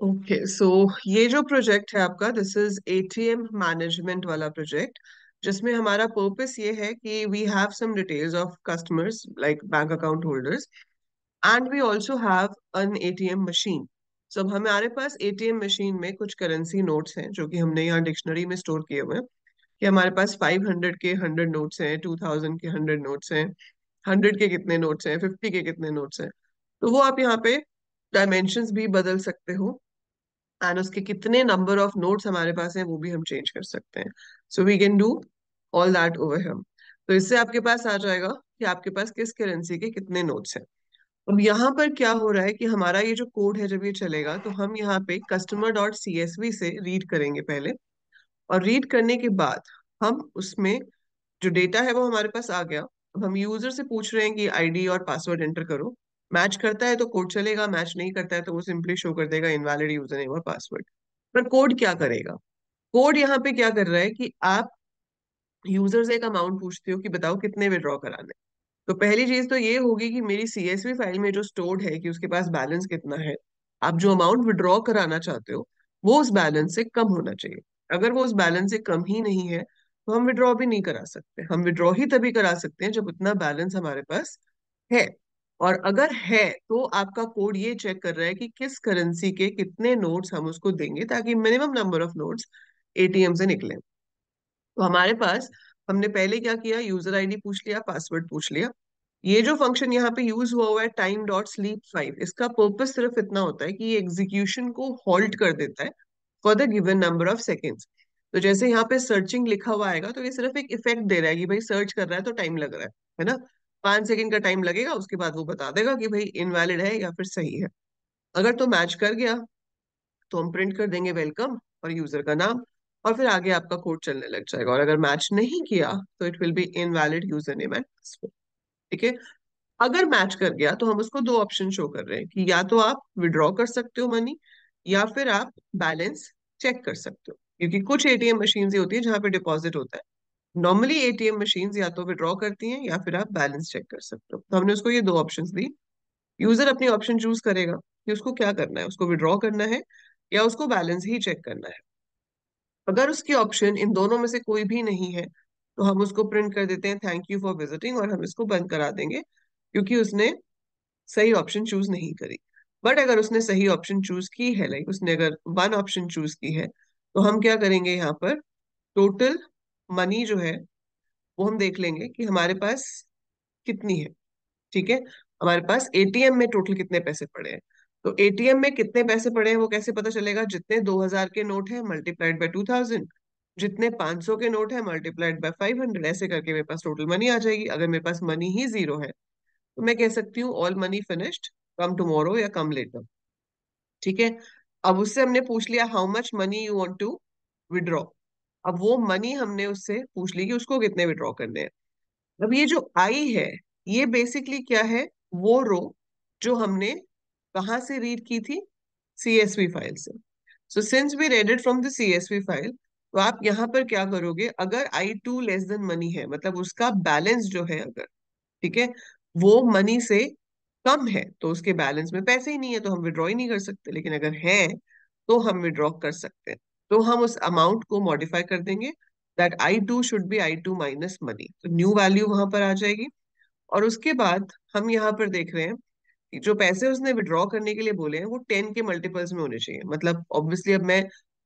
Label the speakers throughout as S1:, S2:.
S1: Okay so ये जो project है आपका, दिस इज एटीएम मैनेजमेंट वाला प्रोजेक्ट, जिसमें हमारा पर्पस ये है कि we have some details of customers like bank account holders, and we also have an ATM machine. So अब हमारे पास एटीएम मशीन में कुछ करेंसी नोट्स हैं जो कि हमने यहाँ डिक्शनरी में स्टोर किए हुए हैं, कि हमारे पास 500 के 100 नोट्स हैं, 2000 के 100 नोट्स हैं, 100 के कितने नोट्स हैं, 50 के कितने नोट्स हैं। तो वो आप यहाँ पे डायमेंशंस भी बदल सकते हो, एंड उसके कितने नंबर ऑफ नोट्स हमारे पास हैं वो भी हम चेंज कर सकते हैं। So we can do all that over here. तो इससे आपके पास आ जाएगा कि आपके पास किस करेंसी के कितने नोट्स हैं। अब यहाँ पर क्या हो रहा है कि हमारा ये जो कोड है, जब ये चलेगा तो हम यहाँ पे कस्टमर डॉट CSV से रीड करेंगे पहले, और रीड करने के बाद हम उसमें जो डेटा है वो हमारे पास आ गया। अब हम यूजर से पूछ रहे हैं कि आईडी और पासवर्ड एंटर करो। मैच करता है तो कोड चलेगा, मैच नहीं करता है तो वो सिंपली शो कर देगा इनवैलिड यूजर नेम और पासवर्ड। पर कोड क्या करेगा? कोड यहाँ पे क्या कर रहा है कि आप यूजर से एक अमाउंट पूछते हो कि बताओ कितने विड्रॉ कराने। तो पहली चीज तो ये होगी कि मेरी CSV फाइल में जो स्टोर्ड है कि उसके पास बैलेंस कितना है, आप जो अमाउंट विड्रॉ कराना चाहते हो वो उस बैलेंस से कम होना चाहिए। अगर वो उस बैलेंस से कम ही नहीं है तो हम विड्रॉ भी नहीं करा सकते। हम विड्रॉ ही तभी करा सकते हैं जब उतना बैलेंस हमारे पास है। और अगर है तो आपका कोड ये चेक कर रहा है कि किस करेंसी के कितने नोट्स हम उसको देंगे, ताकि minimum number of notes ATM से निकले। तो हमारे पास, हमने पहले क्या किया, यूजर आईडी पूछ लिया, पासवर्ड पूछ लिया। ये जो फंक्शन यहाँ पे यूज हुआ है टाइम डॉट स्लीप 5, इसका पर्पस सिर्फ इतना होता है कि ये एग्जीक्यूशन को होल्ड कर देता है for the given number of seconds. तो जैसे यहाँ पे सर्चिंग लिखा हुआ आएगा तो ये सिर्फ एक इफेक्ट दे रहा है कि भाई सर्च कर रहा है तो टाइम लग रहा है ना। 5 सेकंड का टाइम लगेगा, उसके बाद वो बता देगा कि भाई इनवैलिड है या फिर सही है। अगर तो मैच कर गया तो हम प्रिंट कर देंगे वेलकम और यूजर का नाम, और फिर आगे आपका कोड चलने लग जाएगा। और अगर मैच नहीं किया तो it will be invalid user name and password. ठीक है। अगर मैच कर गया तो हम उसको दो ऑप्शन शो कर रहे हैं कि या तो आप विड्रॉ कर सकते हो मनी, या फिर आप बैलेंस चेक कर सकते हो। क्योंकि कुछ एटीएम मशीन ही होती है जहाँ पे डिपॉजिट होता है। नॉर्मली एटीएम मशीन या तो विड्रॉ करती हैं या फिर आप बैलेंस चेक कर सकते हो। तो हमने उसको ये दो ऑप्शंस दी। यूजर अपनी ऑप्शन चूज करेगा कि उसको क्या करना है, उसको विड्रॉ करना है या उसको बैलेंस ही चेक करना है। अगर उसकी ऑप्शन इन दोनों में से कोई भी नहीं है तो हम उसको प्रिंट कर देते हैं थैंक यू फॉर विजिटिंग, और हम इसको बंद करा देंगे क्योंकि उसने सही ऑप्शन चूज नहीं करी। बट अगर उसने सही ऑप्शन चूज की है, लाइक उसने अगर वन ऑप्शन चूज की है, तो हम क्या करेंगे यहाँ पर, टोटल मनी जो है वो हम देख लेंगे कि हमारे पास कितनी है। ठीक है। हमारे पास एटीएम में टोटल कितने पैसे पड़े हैं। तो एटीएम में कितने पैसे पड़े हैं वो कैसे पता चलेगा? जितने 2000 के नोट है मल्टीप्लाइड बाय 2000, जितने 500 के नोट है मल्टीप्लाइड बाय 500, ऐसे करके मेरे पास टोटल मनी आ जाएगी। अगर मेरे पास मनी ही जीरो है तो मैं कह सकती हूँ all money finished, come tomorrow या कम लेटर। ठीक है। अब उससे हमने पूछ लिया how much money you want to withdraw. अब वो मनी हमने उससे पूछ ली कि उसको कितने विड्रॉ करने हैं। अब ये जो आई है, ये बेसिकली क्या है, वो रो जो हमने कहाँ से रीड की थी, CSV फाइल से। So since we read it from the CSV file, तो आप यहाँ पर क्या करोगे, अगर I2 लेस देन मनी है, मतलब उसका बैलेंस जो है अगर, ठीक है, वो मनी से कम है, तो उसके बैलेंस में पैसे ही नहीं है तो हम विड्रॉ ही नहीं कर सकते। लेकिन अगर है तो हम विड्रॉ कर सकते हैं। तो हम उस अमाउंट को मॉडिफाई कर देंगे, that I2 should be I2 minus money, तो न्यू वैल्यू वहां पर आ जाएगी। और उसके बाद हम यहाँ पर देख रहे हैं कि जो पैसे उसने विड्रॉ करने के लिए बोले हैं वो 10 के मल्टीपल्स में होने चाहिए। मतलब ऑब्वियसली अब मैं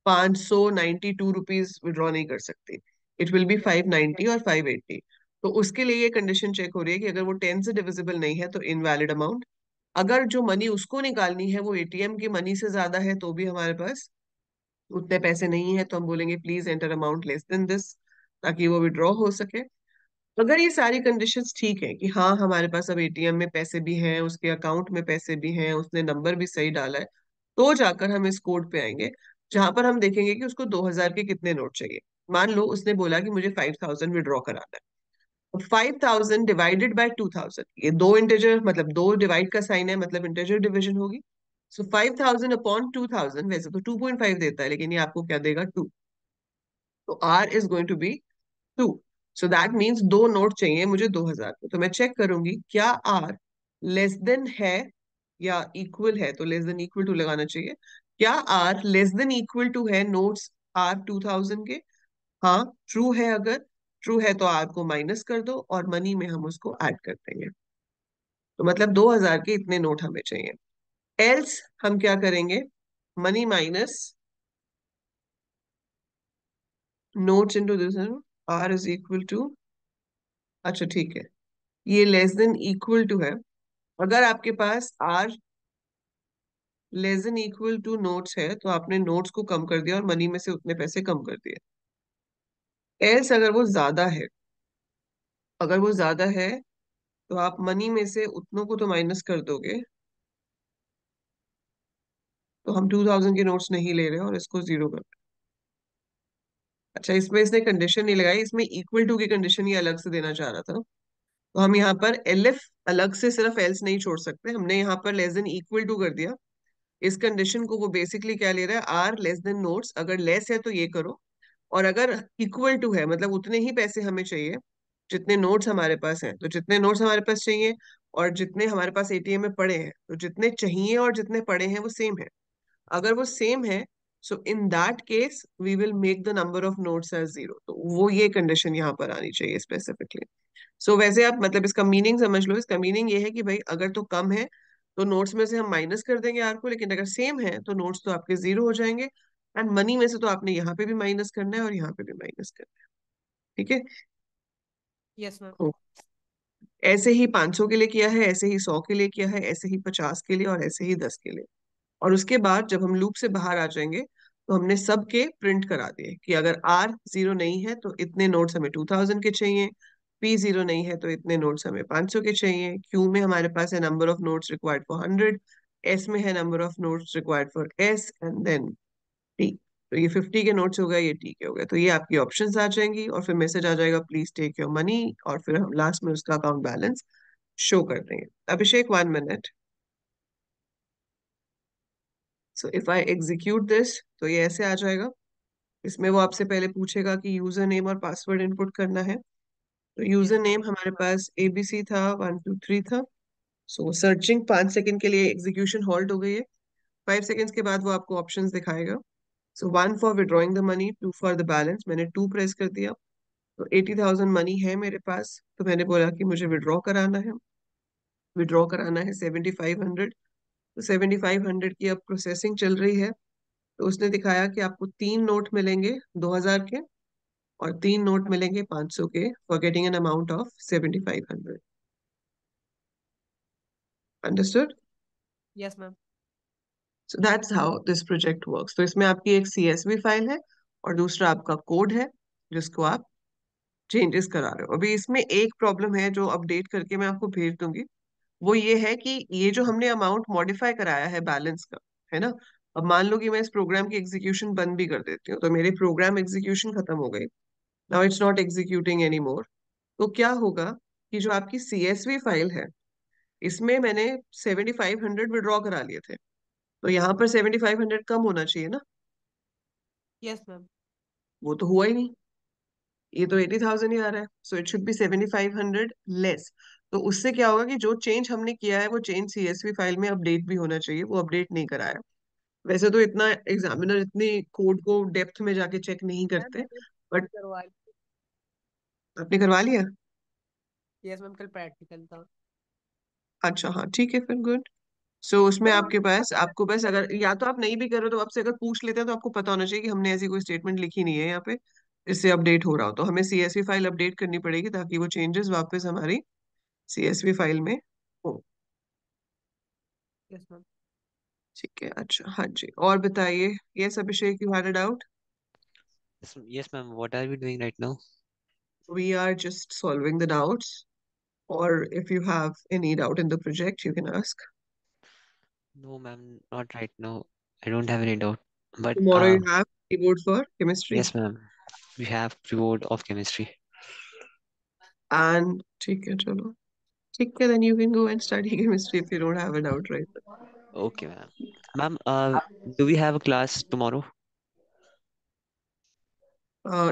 S1: 592 रुपीज विड्रॉ नहीं कर सकती, इट विल बी 590 और 580। तो उसके लिए ये कंडीशन चेक हो रही है कि अगर वो 10 से डिविजिबल नहीं है तो इनवैलिड अमाउंट। अगर जो मनी उसको निकालनी है वो एटीएम की मनी से ज्यादा है तो भी हमारे पास उतने पैसे नहीं है, तो हम बोलेंगे please enter amount less than this, ताकि वो विड्रॉ हो सके। अगर ये सारी कंडीशंस ठीक है कि हाँ हमारे पास अब एटीएम में पैसे भी हैं, उसके अकाउंट में पैसे भी हैं, उसने नंबर भी सही डाला है, तो जाकर हम इस कोड पे आएंगे जहां पर हम देखेंगे कि उसको 2000 के कितने नोट चाहिए। मान लो उसने बोला कि मुझे 5000 विड्रॉ कराना है। तो 5000 डिवाइडेड बाय 2000, ये दो इंटीजर, मतलब दो डिवाइड का साइन है, मतलब इंटीजर डिवीजन होगी। सो 5000 अपॉन 2000, वैसे तो 2.5 देता है लेकिन ये आपको क्या देगा, 2। तो R is going to be 2। So that means दो नोट चाहिए मुझे 2000 के। तो मैं चेक करूंगी क्या आर लेस देन है या इक्वल है, तो लेस देन इक्वल टू लगाना चाहिए। क्या R less than equal to है नोट्स आर 2000 के? हाँ, ट्रू है। अगर ट्रू है तो आर को माइनस कर दो और मनी में हम उसको ऐड कर देंगे। तो मतलब 2000 के इतने नोट हमें चाहिए। एल्स हम क्या करेंगे? Money minus notes into this, R is equal to, अच्छा ठीक है, ये लेस देन इक्वल टू है। अगर आपके पास are less than equal to notes है तो आपने नोट्स को कम कर दिया और मनी में से उतने पैसे कम कर दिए। एल्स अगर वो ज्यादा है, अगर वो ज्यादा है तो आप मनी में से उतनों को तो माइनस कर दोगे। तो हम 2000 के नोट्स नहीं ले रहे और इसको जीरो कर। अच्छा, इसमें इसने कंडीशन नहीं लगाई, इसमें इक्वल टू की कंडीशन ही अलग से देना चाह रहा था। तो हम यहाँ पर एलिफ अलग से सिर्फ एल्स नहीं छोड़ सकते, हमने यहाँ पर लेस देन इक्वल टू कर दिया। इस कंडीशन को वो बेसिकली क्या ले रहा है, आर लेस देन नोट्स, अगर लेस है तो ये करो, और अगर इक्वल टू है मतलब उतने ही पैसे हमें चाहिए जितने नोट्स हमारे पास हैं, तो जितने नोट्स हमारे पास चाहिए और जितने हमारे पास एटीएम में पड़े हैं, तो जितने चाहिए और जितने पड़े हैं वो सेम है। अगर वो सेम है, so in that case we will make the number of notes as zero. तो वो ये कंडीशन यहाँ पर आनी चाहिए स्पेसिफिकली। सो वैसे आप मतलब इसका मीनिंग समझ लो, इसका मीनिंग ये है कि भाई अगर तो कम है तो नोट्स में से हम माइनस कर देंगे आर को, लेकिन अगर सेम है तो नोट्स तो आपके जीरो हो जाएंगे। एंड मनी में से तो आपने यहाँ पे भी माइनस करना है और यहाँ पे भी माइनस करना है। ठीक है।
S2: Yes ma'am.
S1: ओ, ऐसे ही 500 के लिए किया है, ऐसे ही 100 के लिए किया है, ऐसे ही 50 के लिए और ऐसे ही 10 के लिए। और उसके बाद जब हम लूप से बाहर आ जाएंगे तो हमने सबके प्रिंट करा दिए कि अगर आर जीरो नहीं है तो इतने नोट्स हमें 2000 के चाहिए, पी जीरो नहीं है तो इतने नोट्स हमें 500 के चाहिए, क्यू में हमारे पास है number of notes required for 100, S में है number of notes required for S, and then T. तो ये 50 के नोट्स हो गए, ये टी के हो गए। तो ये आपकी ऑप्शंस आ जाएंगी और फिर मैसेज आ जाएगा प्लीज टेक योर मनी, और फिर हम लास्ट में उसका अकाउंट बैलेंस शो कर देंगे। अभिषेक, 1 minute. So if I execute this तो ये ऐसे आ जाएगा। इसमें वो आपसे पहले पूछेगा कि यूजर नेम और पासवर्ड इनपुट करना है। तो यूजर
S2: यस
S1: नेम
S2: मैम।
S1: हमारे पास एबीसी था, 123 था। सो सर्चिंग 5 सेकंड के लिए एग्जीक्यूशन हॉल्ट हो गई है। 5 सेकंड्स के बाद वो आपको ऑप्शंस दिखाएगा। सो 1 for withdrawing the money, 2 for the balance, मैंने 2 प्रेस कर दिया। तो 80,000 मनी है मेरे पास, तो मैंने बोला कि मुझे विड्रॉ कराना है। विड्रॉ कराना है 7500। तो 7500 की अब प्रोसेसिंग चल रही है। तो उसने दिखाया कि आपको 3 नोट मिलेंगे 2000 के और 3 नोट मिलेंगे 500 के, for getting an amount of 7500। Understood?
S2: Yes ma'am.
S1: So that's how this project works. तो इसमें आपकी एक सीएसवी फाइल है और दूसरा आपका कोड है जिसको आप चेंजेस करा रहे हो। अभी इसमें एक प्रॉब्लम है जो अपडेट करके मैं आपको भेज दूंगी। वो ये है कि ये जो हमने अमाउंट मॉडिफाई कराया है बैलेंस का, है ना, अब मान लो कि मैं इस प्रोग्राम की एग्जीक्यूशन बंद भी कर देती हूँ, तो मेरी प्रोग्राम एग्जीक्यूशन खत्म हो गई। Now it's not executing any more. तो क्या होगा कि जो आपकी सीएसवी फाइल है, इसमें मैंने 7500 विड्रॉ करा लिए थे, तो यहाँ पर 7500 कम होना चाहिए ना।
S2: Yes ma'am.
S1: वो तो हुआ ही नहीं, ये तो 80,000 ही आ रहा है। So it should be 7500 less. तो उससे क्या होगा कि जो चेंज हमने किया है वो चेंज सीएसवी फाइल में अपडेट भी होना चाहिए, वो अपडेट नहीं कराया। वैसे तो इतना एग्जामिनर इतनी कोड को डेप्थ में जाके चेक नहीं
S2: मैम
S1: करते,
S2: मैंने
S1: बट
S2: करवा ली।
S1: आपने करवा लिया?
S2: यस मैम, कल प्रैक्टिकल था।
S1: अच्छा हाँ, ठीक है फिर, गुड। सो उसमें
S2: मैम
S1: आपके
S2: आपको
S1: पास,
S2: पता है।
S1: आपको बस अगर या तो आप नहीं भी कर रहे हो तो आपसे अगर पूछ लेते हैं तो आपको पता होना चाहिए कि हमने ऐसी कोई स्टेटमेंट लिखी नहीं है यहाँ पे इससे अपडेट हो रहा हो। तो हमें सीएसवी फाइल अपडेट करनी पड़ेगी ताकि वो चेंजेस वापस हमारी सीएसवी फाइल में हो।
S2: Yes ma'am.
S1: ठीक है, अच्छा हाँ जी, और बताइए। Yes Abhishek, you had a doubt?
S3: Yes, ma'am. What are we doing right now?
S1: We are just solving the doubts, और if you have any doubt in the project you can ask.
S3: No, ma'am, not right now. I don't have any doubt. But
S1: tomorrow you have keyboard for chemistry
S3: yes, ma'am. We have pre-board of chemistry.
S1: And ठीक है, चलो ठीक है, then you can go and study chemistry if you don't have a doubt right now.
S3: Okay, ma'am. Ma'am, do we have a class tomorrow?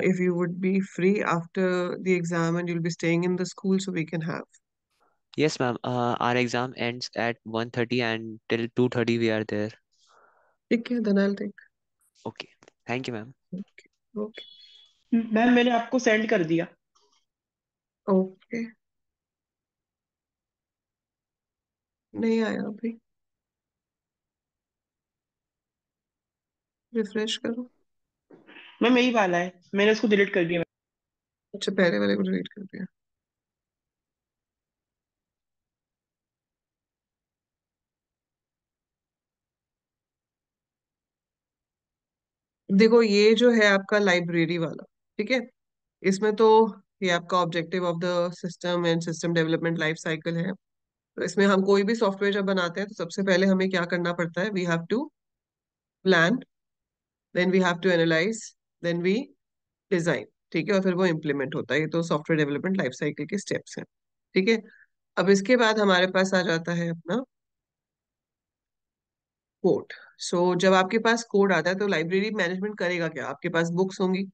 S1: If you would be free after the exam and you'll be staying in the school, so we can have.
S3: Yes, ma'am. Our exam ends at 1:30 and till 2:30 we are there.
S1: ठीक है, then I'll take.
S3: Okay. Thank you, ma'am.
S1: Okay. Okay.
S4: Ma'am मैंने आपको send कर दिया।
S1: Okay. नहीं आया अभी, refresh करो।
S4: मैम यही वाला है, मैंने उसको डिलीट कर दिया।
S1: अच्छा, पहले वाले को डिलीट कर दिया। देखो ये जो है आपका लाइब्रेरी वाला, ठीक है, इसमें तो ये आपका objective of the system and system development life cycle है। तो इसमें हम कोई भी सॉफ्टवेयर जब बनाते हैं तो सबसे पहले हमें क्या करना पड़ता है, we have to plan, then we have to analyse, then we design, ठीक है, और फिर वो इम्प्लीमेंट होता है। ये तो सॉफ्टवेयर डेवलपमेंट लाइफ साइकिल के स्टेप्स हैं, ठीक है। अब इसके बाद हमारे पास आ जाता है अपना कोड। सो जब आपके पास कोड आता है तो लाइब्रेरी मैनेजमेंट करेगा क्या, आपके पास बुक्स होंगी,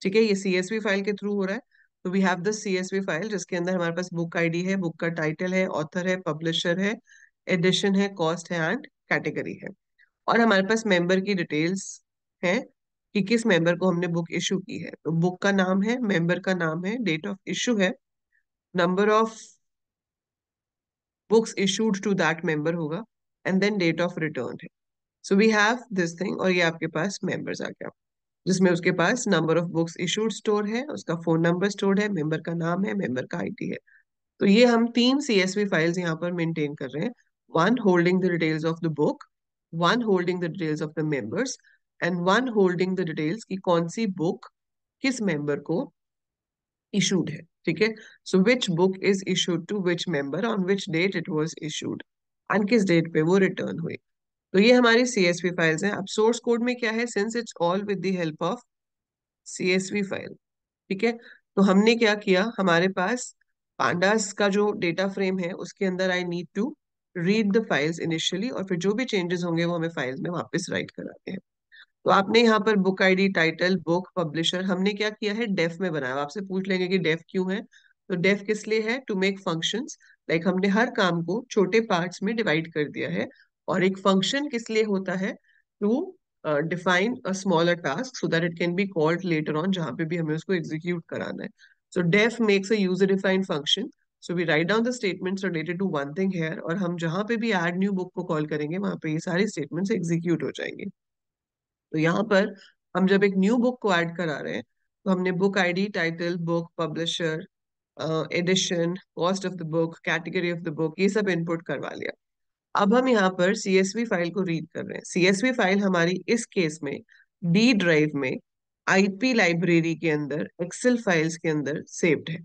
S1: ठीक है, ये सीएसवी फाइल के थ्रू हो रहा है। तो we have the CSV file जिसके अंदर हमारे पास बुक आईडी है, बुक का टाइटल है, ऑथर है, पब्लिशर है, एडिशन है, कॉस्ट है एंड कैटेगरी है। और हमारे पास मेंबर की डिटेल्स है कि किस मेंबर को हमने बुक इशू की है। तो बुक का नाम है, मेंबर का नाम है, डेट ऑफ इशू है, number of books issued to that member होगा, and then date of return है। So we have this thing, और ये आपके पास मेंबर्स आ गया जिसमें उसके पास number of books issued store है, उसका फोन नंबर स्टोर है, मेंबर का नाम है, मेंबर का आईडी है। तो ये हम तीन सीएसवी फाइल्स यहाँ पर मेंटेन कर रहे हैं, one holding the details of the book, one holding the details of the members, and one holding the details की कौन सी बुक किस मेंबर को इशूड है, ठीक है। So which book is issued to which member, on which date it was issued, and किस डेट पे वो रिटर्न हुई। तो ये हमारी सीएसवी फाइल्स हैं। अब सोर्स कोड में क्या है, since it's all with the help of CSV file, ठीक है, तो हमने क्या किया, हमारे पास पांडास का जो डेटा फ्रेम है उसके अंदर I need to read the files initially, और फिर जो भी चेंजेस होंगे वो हमें फाइल्स में वापस राइट कराते हैं। तो आपने यहाँ पर book ID, title, book, publisher हमने क्या किया है, डेफ में बनाया। आपसे पूछ लेंगे कि डेफ क्यों है, तो डेफ किस लिए है, टू मेक फंक्शंस, लाइक हमने हर काम को छोटे पार्ट्स में डिवाइड कर दिया है। और एक फंक्शन किस लिए होता है, to define a smaller task so that it can be called later on, जहां पे भी हमें उसको एग्जीक्यूट कराना है। So def makes a user defined function, so we write down the statements related to one thing here, और हम जहां पे भी ऐड न्यू बुक को कॉल करेंगे वहां पे ये सारे स्टेटमेंट्स एग्जीक्यूट हो जाएंगे। तो यहाँ पर हम जब एक न्यू बुक को ऐड करा रहे हैं तो हमने book ID, title, book, publisher, edition, cost of the book, category of the book, ये सब इनपुट करवा लिया। अब हम यहाँ पर सीएसवी फाइल को रीड कर रहे हैं। सीएसवी फाइल हमारी इस केस में डी ड्राइव में आईपी लाइब्रेरी के अंदर एक्सेल फाइल्स के अंदर सेव्ड है,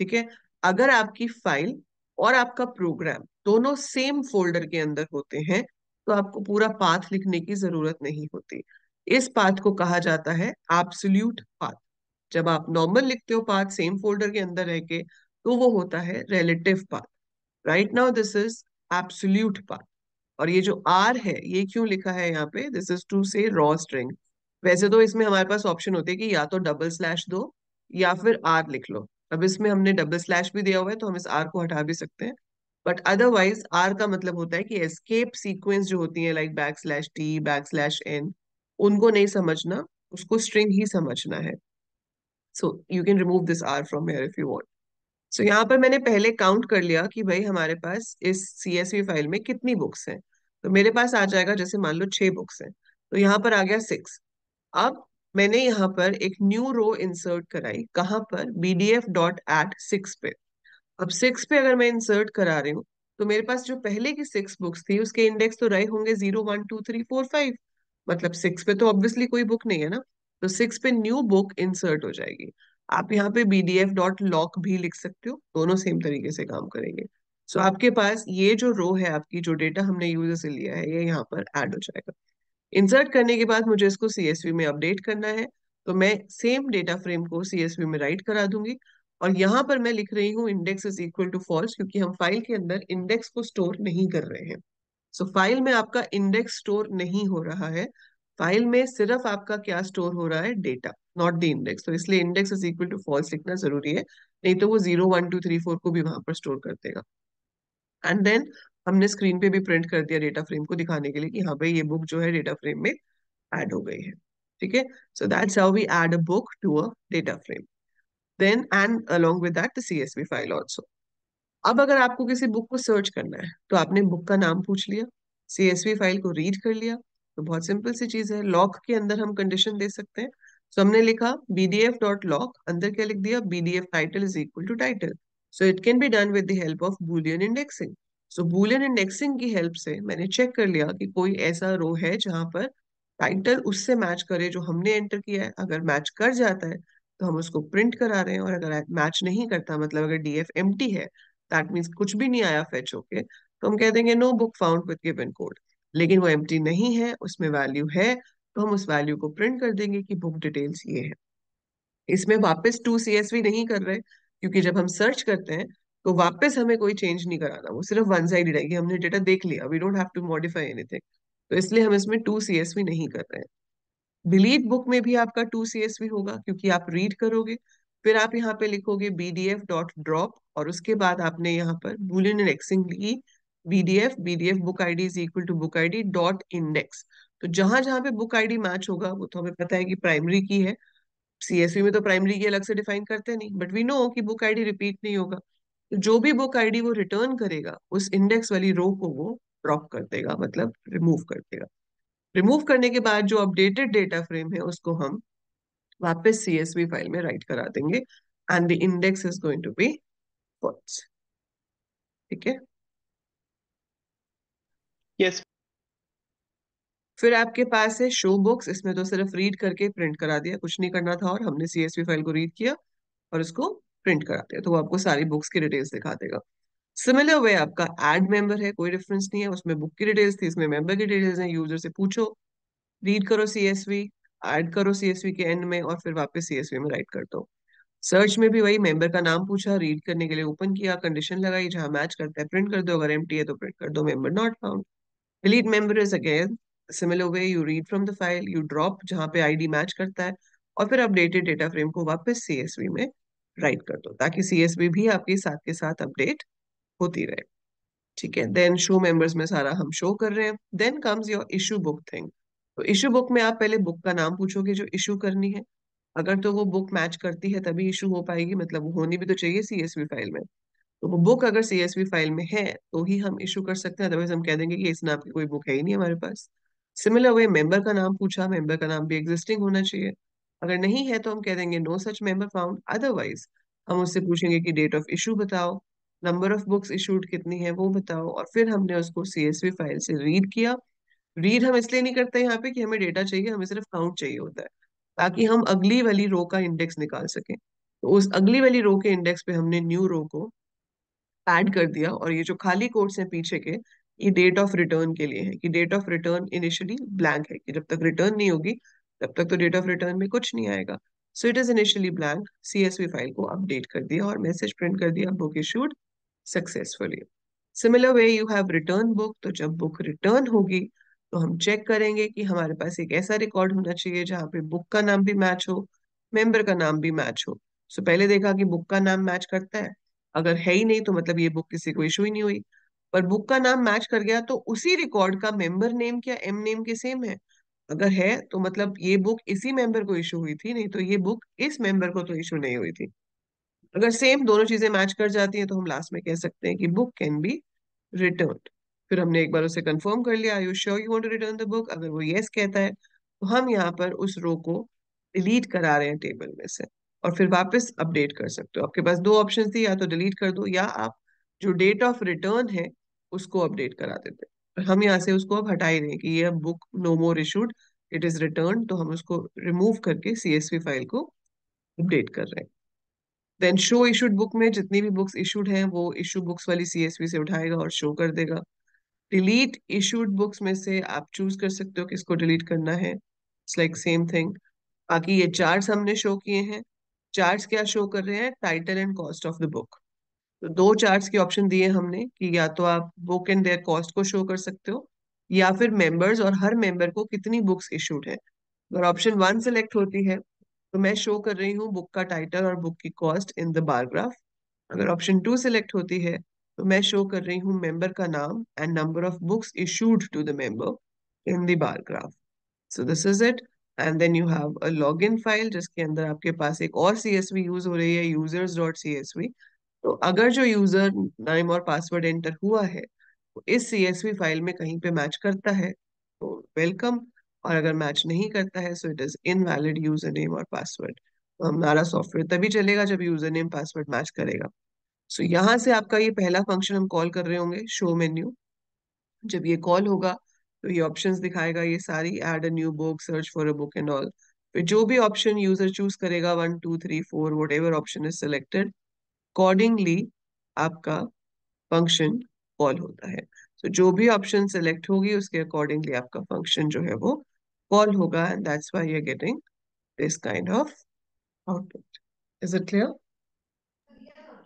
S1: ठीक है। अगर आपकी फाइल और आपका प्रोग्राम दोनों सेम फोल्डर के अंदर होते हैं तो आपको पूरा पाथ लिखने की जरूरत नहीं होती। इस पाथ को कहा जाता है एब्सोल्यूट पाथ। जब आप नॉर्मल लिखते हो पाथ सेम फोल्डर के अंदर रह के, तो वो होता है relative path. Right now this is absolute path. और ये जो आर है ये क्यों लिखा है यहाँ पे, दिस इज टू से रॉ स्ट्रिंग। वैसे तो इसमें हमारे पास ऑप्शन होते हैं कि या तो डबल स्लैश दो या फिर आर लिख लो। अब इसमें हमने डबल स्लैश भी दिया हुआ है तो हम इस आर को हटा भी सकते हैं, बट अदरवाइज आर का मतलब होता है कि एस्केप सीक्वेंस जो होती है, like back slash t, back slash n, उनको नहीं समझना, उसको स्ट्रिंग ही समझना है। So you can remove this r from here if you want. So यहाँ पर मैंने पहले काउंट कर लिया कि भाई हमारे पास इस सीएसवी फाइल में कितनी बुक्स हैं। तो मेरे पास आ जाएगा, जैसे मान लो 6 बुक्स हैं, तो यहाँ पर आ गया 6। अब मैंने यहाँ पर एक न्यू रो इंसर्ट कराई, कहाँ पर, bdf डॉट एट 6 पे। अब 6 पे अगर मैं इंसर्ट करा रही हूँ तो मेरे पास जो पहले की 6 बुक्स थी उसके इंडेक्स तो रहे होंगे 0 1 2 3 4 5, मतलब 6 पे तो ऑब्वियसली कोई बुक नहीं है ना। तो 6 पे न्यू बुक इंसर्ट हो जाएगी। आप यहाँ पे bdf डॉट लॉक भी लिख सकते हो, दोनों सेम तरीके से काम करेंगे। सो आपके पास ये जो रो है आपकी, जो डेटा हमने यूजर से लिया है, ये यहाँ पर ऐड हो जाएगा। इंसर्ट करने के बाद मुझे इसको सीएसवी में अपडेट करना है, तो मैं सेम डेटा फ्रेम को सीएसवी में राइट करा दूंगी। और यहाँ पर मैं लिख रही हूँ index is equal to false, क्योंकि हम फाइल के अंदर इंडेक्स को स्टोर नहीं कर रहे हैं। सो फाइल में आपका इंडेक्स स्टोर नहीं हो रहा है, फाइल में सिर्फ आपका क्या स्टोर हो रहा है, डेटा, नॉट द इंडेक्स। तो इसलिए index is equal to false लिखना जरूरी है, नहीं तो वो 0 1 2 3 4 को भी वहां पर स्टोर कर देगा। एंड देन हमने स्क्रीन पे भी प्रिंट कर दिया डेटा फ्रेम को दिखाने के लिए कि हाँ भाई ये बुक जो है डेटा फ्रेम में ऐड हो गई है। ठीक है, so that's how we add a book to a data frame. Then and along with that the CSV file also. अब अगर आपको किसी बुक को सर्च करना है तो आपने बुक का नाम पूछ लिया, CSV फाइल को रीड कर लिया, तो बहुत सिंपल सी चीज है। लॉक के अंदर हम कंडीशन दे सकते हैं। सो हमने लिखा bdf.lock, अंदर क्या लिख दिया, bdf title is equal to title. So it can be done with the help of Boolean indexing. So Boolean indexing की हेल्प से मैंने चेक कर लिया कि कोई ऐसा रो है जहां पर टाइटल उससे मैच करे जो हमने एंटर किया है। अगर मैच कर जाता है तो हम उसको प्रिंट करा रहे हैं, और अगर मैच नहीं करता, मतलब अगर DF एम्प्टी है, दैट मीन्स कुछ भी नहीं आया फेच होके, तो हम कह देंगे no book found with given code. लेकिन वो एम्प्टी नहीं है, उसमें वैल्यू है, तो हम उस वैल्यू को प्रिंट कर देंगे कि बुक डिटेल्स ये है। इसमें वापस टू CSV नहीं कर रहे, क्योंकि जब हम सर्च करते हैं तो वापस हमें कोई चेंज नहीं कराना, वो सिर्फ वन साइड है कि हमने डेटा देख लिया, we don't have to modify anything. तो इसलिए हम इसमें टू CSV नहीं कर रहे हैं। डिलीट बुक में भी आपका टू CSV होगा, क्योंकि आप रीड करोगे, फिर आप यहाँ पे लिखोगे bdf.drop, और उसके बाद आपने यहाँ पर बूलियन इंडेक्सिंग ली, bdf book ID is equal to book ID dot index. तो जहां जहां पे बुक आईडी मैच होगा वो तो हमें पता है कि प्राइमरी की है। CSV में तो प्राइमरी की अलग से डिफाइन करते नहीं, बट वी नो कि बुक आईडी रिपीट नहीं होगा। तो जो भी बुक आईडी वो रिटर्न करेगा उस इंडेक्स वाली रो को वो ड्रॉप कर देगा, मतलब रिमूव कर देगा। रिमूव करने के बाद जो अपडेटेड डेटा फ्रेम है उसको हम वापस CSV फाइल में राइट करा देंगे, and the index is going to be false. ठीक है,
S4: यस।
S1: फिर आपके पास है शो बुक्स। इसमें तो सिर्फ रीड करके प्रिंट करा दिया, कुछ नहीं करना था, और हमने CSV फाइल को रीड किया और उसको प्रिंट करा दिया, तो वो आपको सारी बुक्स की डिटेल्स दिखा देगा। सिमिलर वे आपका एड मेंबर है, कोई डिफरेंस नहीं है, उसमें बुक की डिटेल्स थी, इसमें मेंबर की डिटेल्स हैं। यूजर से पूछो, रीड करो CSV, ऐड करो CSV के एंड में, और फिर वापस CSV में राइट कर दो। सर्च में भी वही मेंबर का नाम पूछा, रीड करने के लिए ओपन किया, कंडीशन लगाई, जहां मैच करता है प्रिंट कर दो, अगर एम्प्टी है तो प्रिंट कर दो member not found. Delete member is again similar way, you read from the file, you drop जहां पे आईडी मैच करता है, और फिर अपडेटेड डेटा फ्रेम को वापस CSV में राइट कर दो, ताकि CSV भी आपके साथ के साथ अपडेट होती रहे। ठीक है, देन शो मेंबर्स में सारा हम शो कर रहे हैं। Then comes your issue book thing. तो इशू बुक में आप पहले बुक का नाम पूछोगे जो इशू करनी है। अगर तो वो बुक मैच करती है तभी इशू हो पाएगी, मतलब वो होनी भी तो चाहिए CSV फाइल में। तो वो बुक अगर CSV फाइल में है तो ही हम इशू कर सकते हैं, अदरवाइज हम कह देंगे कि इस नाम की कोई बुक है ही नहीं हमारे पास। सिमिलर वे मेंबर का नाम पूछा, मेंबर का नाम भी एग्जिस्टिंग होना चाहिए। अगर नहीं है तो हम कह देंगे no such member found. Otherwise हम उससे पूछेंगे कि डेट ऑफ इशू बताओ, नंबर ऑफ बुक्स इशूड कितनी है वो बताओ, और फिर हमने उसको CSV फाइल से रीड किया। रीड हम इसलिए नहीं करते यहाँ पे कि हमें डेटा चाहिए, हमें सिर्फ काउंट चाहिए होता है, ताकि हम अगली वाली रो का इंडेक्स निकाल सकें। तो उस अगली वाली रो के इंडेक्स पे हमने न्यू रो को ऐड कर दिया, और ये जो खाली कोट्स हैं पीछे के, ये डेट ऑफ रिटर्न के लिए है, कि date of return initially blank है, कि जब तक रिटर्न नहीं होगी तब तक तो डेट ऑफ रिटर्न में कुछ नहीं आएगा। So it is initially blank. CSV file को अपडेट कर दिया और मैसेज प्रिंट कर दिया, book issued successfully. Similar way you have return book. तो जब बुक रिटर्न होगी तो हम चेक करेंगे कि हमारे पास एक ऐसा रिकॉर्ड होना चाहिए जहाँ पे बुक का नाम भी मैच हो, मेंबर का नाम भी मैच हो। सो पहले देखा कि बुक का नाम मैच करता है, अगर है ही नहीं तो मतलब ये बुक किसी को इशू ही नहीं हुई। पर बुक का नाम मैच कर गया तो उसी रिकॉर्ड का मेंबर नेम क्या एम नेम के सेम है, अगर है तो मतलब ये बुक इसी मेंबर को इशू हुई थी, नहीं तो ये बुक इस मेंबर को तो इशू नहीं हुई थी। अगर सेम दोनों चीजें मैच कर जाती हैं तो हम लास्ट में कह सकते हैं कि बुक कैन बी रिटर्न। फिर हमने एक बार उसे कंफर्म कर लिया, you sure you want to return the book. अगर वो यस कहता है तो हम यहाँ पर उस रो को डिलीट करा रहे हैं टेबल में से, और फिर वापस अपडेट कर सकते हो। आपके पास दो ऑप्शन थी, या तो डिलीट कर दो या आप जो डेट ऑफ रिटर्न है उसको अपडेट करा देते। पर हम यहाँ से उसको अब हटा ही रहे हैं कि ये book no more issued, it is return, तो हम उसको रिमूव करके CSV फाइल को अपडेट कर रहे हैं। देन शो इशूड बुक में जितनी भी बुक्स इशूड हैं वो इशू बुक्स वाली CSV से उठाएगा और शो कर देगा। डिलीट इशूड बुक्स में से आप चूज कर सकते हो किसको डिलीट करना है, इट्स लाइक सेम थिंग। बाकी ये चार्ट्स हमने शो किए हैं। चार्ट्स क्या शो कर रहे हैं, title and cost of the book. तो दो चार्ट्स के ऑप्शन दिए हमने कि या तो आप बुक एंड देयर कॉस्ट को शो कर सकते हो, या फिर मेंबर्स और हर मेंबर को कितनी बुक्स इशूड है। अगर ऑप्शन वन सिलेक्ट होती है तो मैं शो कर रही हूँ बुक का टाइटल और बुक की cost in the bar graph. अगर ऑप्शन टू सिलेक्ट होती है तो मैं शो कर रही हूँ मेंबर का नाम and number of books issued to the member in the bar graph. So this is it. And then you have a login file जिसके अंदर आपके पास एक और सीएसवी यूज हो रही है, users.csv. तो अगर जो यूजर नेम और पासवर्ड एंटर हुआ है तो इस सीएसवी फाइल में कहीं पे मैच करता है तो वेलकम, और अगर मैच नहीं करता है so it is invalid user name और पासवर्ड. तो हमारा सॉफ्टवेयर तभी चलेगा जब यूजर नेम पासवर्ड मैच करेगा. सो यहाँ से आपका ये पहला फंक्शन हम कॉल कर रहे होंगे, शो मेन्यू. जब ये कॉल होगा तो ये ऑप्शंस दिखाएगा, ये सारी add a new book, search for a book and all. फिर जो भी ऑप्शन यूजर चूज करेगा, 1 2 3 4 what ever option is selected, accordingly आपका फंक्शन कॉल होता है. तो जो भी ऑप्शन सेलेक्ट होगी उसके अकॉर्डिंगली आपका फंक्शन जो है वो कॉल होगा, and that's why you are getting this kind of output. Is it clear?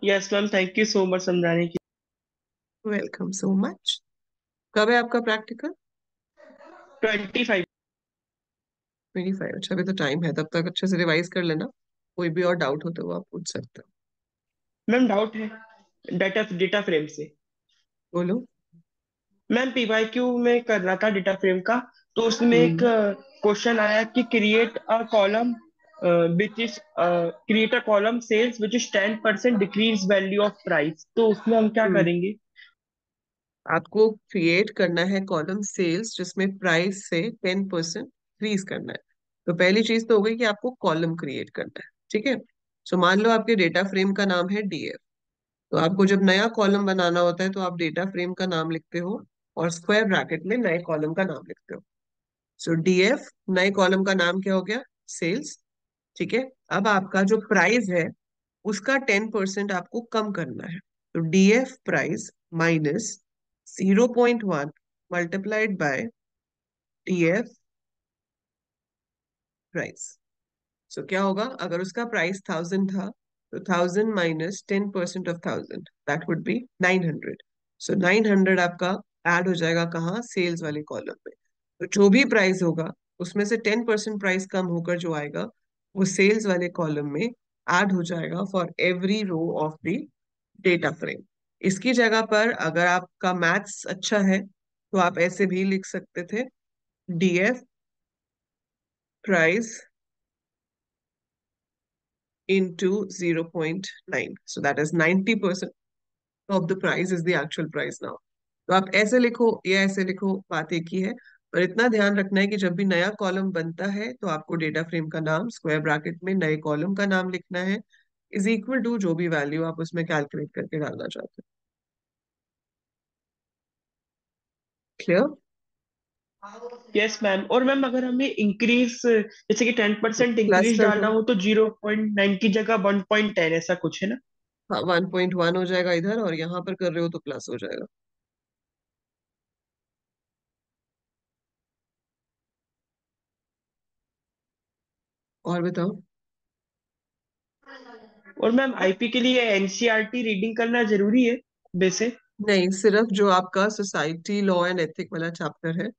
S4: Yes ma'am, thank you so much समझाने की।
S1: Welcome so much. कब है आपका प्रैक्टिकल?
S4: 25।
S1: 25. अच्छा, अभी तो टाइम है, तब तक अच्छे से रिवाइज कर लेना. कोई भी और डाउट हो तो वो आप पूछ सकते हो.
S4: मैम डाउट है डेटा डेटा फ्रेम से।
S1: बोलो.
S4: मैम पीवाईक्यू में कर रहा था डेटा फ्रेम का, तो उसमें एक
S1: हम्म.
S4: क्वेश्चन आया कि create a column which is create a column cells which is 10% decrease value of price, तो उसमें हम क्या
S1: हम्म.
S4: करेंगे?
S1: आपको क्रिएट करना है कॉलम सेल्स जिसमें प्राइस से 10% इंक्रीज करना है. तो पहली चीज तो हो गई कि आपको कॉलम क्रिएट करना है. ठीक है. सो मान लो आपके डेटा फ्रेम का नाम है डीएफ. तो आपको जब नया कॉलम बनाना होता है तो आप डेटा फ्रेम का नाम लिखते हो और स्क्वायर ब्रैकेट में नए कॉलम का नाम लिखते हो. सो डीएफ, नए कॉलम का नाम क्या हो गया? सेल्स. ठीक है. अब आपका जो प्राइस है उसका 10% आपको कम करना है. तो df price minus 0.1 multiplied by df price. So क्या होगा? अगर उसका प्राइस 1000 था तो 1000 minus 10% of 1000, that would be 900. So 900 आपका ऐड हो जाएगा कहाँ? सेल्स वाले कॉलम में. तो जो भी प्राइस होगा उसमें से 10% प्राइस कम होकर जो आएगा वो सेल्स वाले कॉलम में ऐड हो जाएगा for every row of the data frame. इसकी जगह पर अगर आपका मैथ्स अच्छा है तो आप ऐसे भी लिख सकते थे, DF price into 0.9. So that is 90% of the price is the actual price now. तो आप ऐसे लिखो या ऐसे लिखो, बात एक ही है. पर इतना ध्यान रखना है कि जब भी नया कॉलम बनता है तो आपको डेटा फ्रेम का नाम स्क्वायर ब्रैकेट में नए कॉलम का नाम लिखना है, इज इक्वल टू जो भी वैल्यू आप उसमें कैलकुलेट करके डालना चाहते हैं. क्लियर?
S4: Yes ma'am. और मैम अगर हमें इंक्रीज जैसे कि 10%
S1: प्लस
S4: इंक्रीज
S1: कर
S4: डालना
S1: दो.
S4: हो तो 0.9 की जगह 1.10 ऐसा कुछ है ना?
S1: हाँ, 1.1 हो जाएगा इधर, और यहाँ पर कर रहे हो तो प्लस हो जाएगा. और बताओ.
S4: और मैम आईपी के लिए एनसीईआरटी रीडिंग करना जरूरी है वैसे?
S1: नहीं, सिर्फ जो आपका सोसाइटी लॉ एंड एथिक वाला चैप्टर है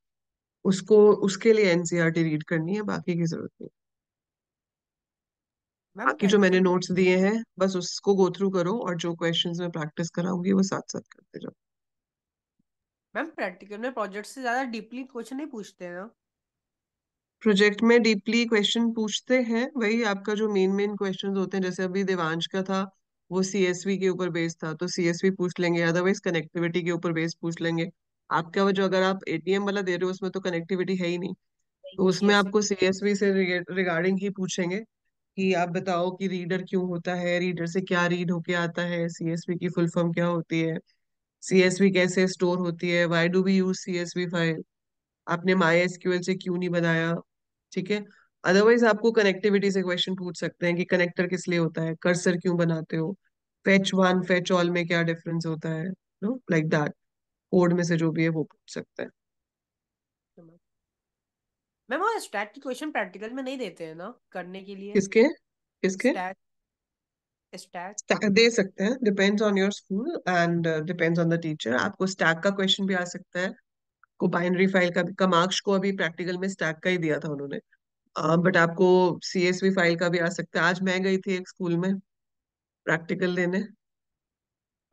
S1: उसको, उसके लिए एनसीईआरटी रीड करनी है, बाकी की जरूरत नहीं.
S2: मैम
S1: बाकी जो मैंने
S2: प्रैक्टिकल
S1: नोट्स दिए हैं बस उसको गो थ्रू करो, और जो क्वेश्चंस में प्रैक्टिस कराऊंगी वो साथ साथ करते जाओ.
S2: मैम प्रैक्टिकल में प्रोजेक्ट से ज्यादा डीपली क्वेश्चन नहीं पूछते हैं ना?
S1: प्रोजेक्ट में डीपली क्वेश्चन पूछते हैं, वही आपका जो मेन मेन क्वेश्चंस होते हैं. जैसे अभी देवांश का था, वो सीएसवी के ऊपर बेस्ड था तो सीएसवी पूछ लेंगे, अदरवाइज कनेक्टिविटी के ऊपर बेस्ड पूछ लेंगे. आपका वो जो अगर आप एटीएम वाला दे रहे हो उसमें तो कनेक्टिविटी है ही नहीं, तो उसमें
S2: यस
S1: आपको सीएसवी से रिगार्डिंग ही पूछेंगे कि आप बताओ कि रीडर क्यों होता है, रीडर से क्या रीड होके आता है, सीएसवी की फुल फॉर्म क्या होती है, सीएसवी कैसे स्टोर होती है, why do we use CSV file, आपने माई एसक्यूएल से क्यों नहीं बनाया. ठीक है. अदरवाइज आपको कनेक्टिविटी से क्वेश्चन पूछ सकते हैं कि कनेक्टर किस लिए होता है, कर्सर क्यों बनाते हो, फेच वन फेच ऑल में क्या डिफरेंस होता है, नो लाइक दैट. कोड में से जो भी है वो पूछ सकते हैं.
S2: मैम। मैम वो स्टैट की क्वेश्चन प्रैक्टिकल में नहीं देते हैं ना करने के लिए?
S1: किसके? किसके?
S2: स्टैट स्टैट
S1: दे सकते हैं, depends on your school and depends on the teacher. आपको स्टैक का क्वेश्चन भी आ सकता है, को बाइनरी फाइल का भी. कमाक्ष को अभी प्रैक्टिकल में स्टैक का ही दिया था उन्होंने, बट आपको सीएसवी फाइल का भी आ सकता है. आज मैं गई थी एक स्कूल में प्रैक्टिकल देने,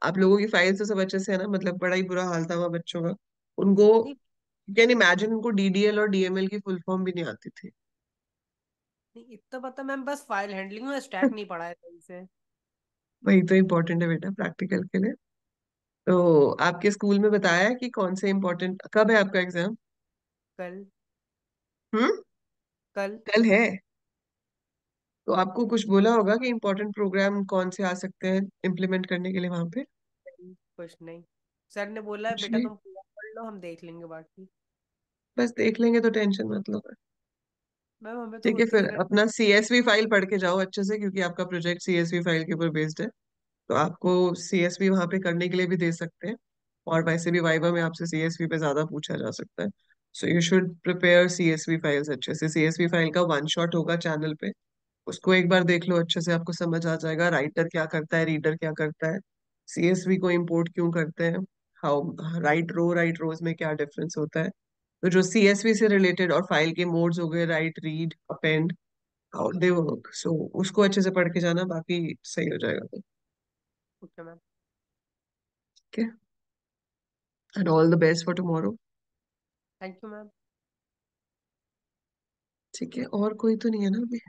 S1: आप लोगों की फाइल तो सब अच्छे से है ना, मतलब बड़ा ही बुरा हाल था वहाँ बच्चों का। उनको
S2: नहीं
S1: कैन इमेजिन, उनको डीडीएल और डीएमएल की फुल फॉर्म भी नहीं आती थी।
S2: नहीं, इतना पता मैम, बस फाइल हैंडलिंग में स्टैक नहीं पढ़ा है सही से।
S1: वही तो इम्पोर्टेंट है बेटा प्रैक्टिकल के लिए। तो आपके स्कूल में बताया है कि कौन से इम्पोर्टेंट, कब है आपका एग्जाम?
S2: कल।
S1: हम्म।
S2: कल।
S1: कल है? तो आपको कुछ बोला होगा कि इम्पोर्टेंट प्रोग्राम कौन से आ सकते हैं इम्प्लीमेंट करने के लिए वहां पे?
S2: नहीं, कुछ नहीं। सर ने बोला है
S1: कुछ
S2: बेटा
S1: नहीं?
S2: तुम पूरा पढ़ लो, हम देख लेंगे बाकी।
S1: बस देख लेंगे तो टेंशन मत लो।
S2: मैम हमें तो
S1: ठीक है,
S2: खुद की
S1: फिर
S2: यूनिट।
S1: अपना सीएसवी फाइल पढ़ के जाओ अच्छे से, क्योंकि आपका प्रोजेक्ट सीएसवी फाइल के ऊपर बेस्ड है। तो आपको सीएसवी वहां पे करने के लिए भी दे सकते हैं, और वैसे भी वाइवा में आपसे सीएसवी पे ज्यादा पूछा जा सकता है। So you should prepare CSV files अच्छे से। सीएसवी फाइल का वन शॉट होगा चैनल पे, उसको एक बार देख लो अच्छे से, आपको समझ आ जाएगा राइटर क्या करता है, रीडर क्या करता है, सीएसवी को इंपोर्ट क्यों करते हैं, हाउ राइट रोज में क्या डिफरेंस होता है। तो जो सीएसवी से रिलेटेड और फाइल के मोड्स हो गए, write, read, append, how they work, so उसको अच्छे से पढ़ के जाना, बाकी सही हो जाएगा फिर।
S2: Okay ma'am.
S1: ठीक है, and all the best for tomorrow.
S2: Thank you ma'am.
S1: ठीक है, और कोई तो नहीं है ना अभी?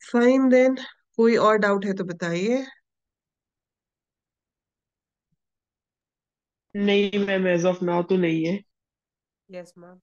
S1: फाइन देन, कोई और डाउट है तो बताइए।
S4: नहीं मैम, एज ऑफ नाउ तो नहीं है।
S2: Yes ma'am.